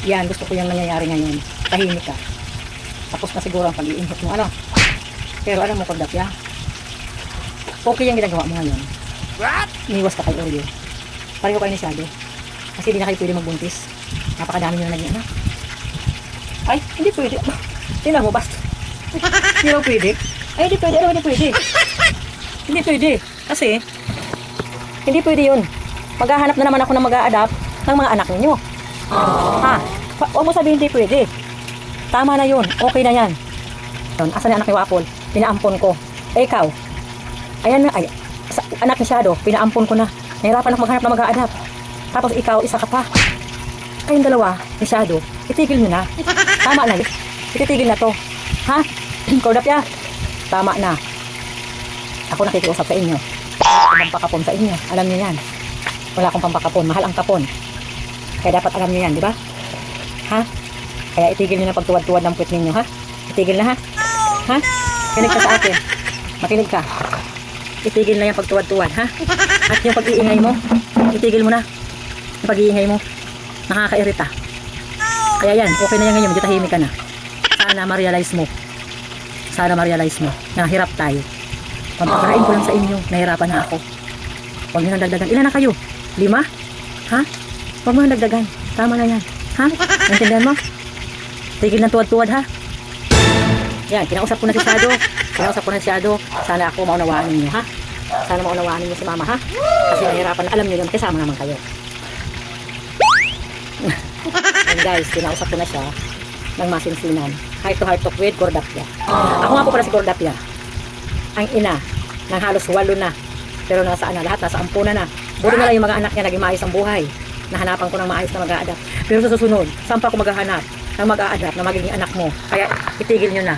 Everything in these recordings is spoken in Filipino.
Yan, gusto ko yung nangyayari ngayon. Tahimik ka. Tapos na siguro ang pag-iinhot mo. Ano? Pero alam mo, Kordapya, okay yung ginagawa mo ngayon. What? Iniwas ka kay Oreo. Pareho kayo ni Shadow. Kasi hindi na kayo pwede magbuntis. Napakadami nyo na naging anak. Ay, hindi pwede. Tingnan mo, basta. Hindi mo pwede. Ay, hindi pwede. Ano, hindi pwede. Hindi pwede. Kasi, hindi pwede yun. Maghahanap na naman ako ng mag-a-adapt ng mga anak ninyo. Ha? Huwag mo sabihin hindi pwede. Tama na yun. Okay na yan. Asan na anak ni Wapol? Pinaampon ko. Eh, ikaw? Ayan na. Ay, anak ni Shadow, pinaampon ko na. Nahirapan ako maghanap ng mag-a-adapt. Tapos ikaw, isa ka pa. Kayong dalawa, ni Shadow, itigil nyo na. Tama na. Ititigil na to. Ha? Kordapya? Tama na. Ako nakikiusap sa inyo. Wala akong pampakapon sa inyo. Alam niyo yan. Wala akong pampakapon. Mahal ang kapon. Kaya dapat alam niyo yan, di ba? Ha? Kaya itigil niyo na pagtuwad-tuwad ng puwet ninyo, ha? Itigil na, ha? Ha? Kinig ka sa akin. Makinig ka. Itigil na yung pagtuwad-tuwad, ha? At yung pag-iingay mo, itigil mo na. Yung pag-iingay mo, nakakairita. Kaya yan, okay na yan ngayon. Medyo tahimik ka na. Sana ma-realize mo. Sana ma-realize mo na hirap tayo. Pampakain ko lang sa inyo, nahirapan na ako. Huwag nyo nang dagdagan. Ilan na kayo? 5? Ha? Huwag mo nang dagdagan. Tama na yan. Ha? Naintindihan mo? Tigil ng tuwad-tuwad, ha? Yan, kinausap ko na si Shadow. Kinausap ko na si Shadow. Sana ako maunawaan ninyo, ha? Sana maunawaan ninyo si Mama, ha? Kasi nahirapan na. Alam nyo yun, kasama naman kayo. And guys, kinausap ko na siya ng masinsinan. Heart to heart talk with Kordapya. Ako nga po pala si Kordapya. Ang ina ng halos 8 na. Pero nasaan na lahat, nasa 10 na. Buti na lang yung mga anak niya naging maayos ang buhay. Nahanapan ko ng maayos na mag-a-adapt. Pero sa susunod, saan pa ako maghahanap ng mag-a-adapt na magiging anak mo? Kaya itigil nyo na.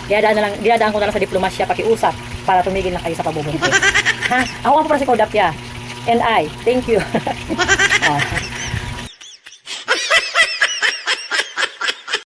Dinadaan ko na lang sa diplomasya, pakiusap para tumigil na kayo sa pabubuntis. Ha? Ako nga po pala si Kordapya. And I, thank you.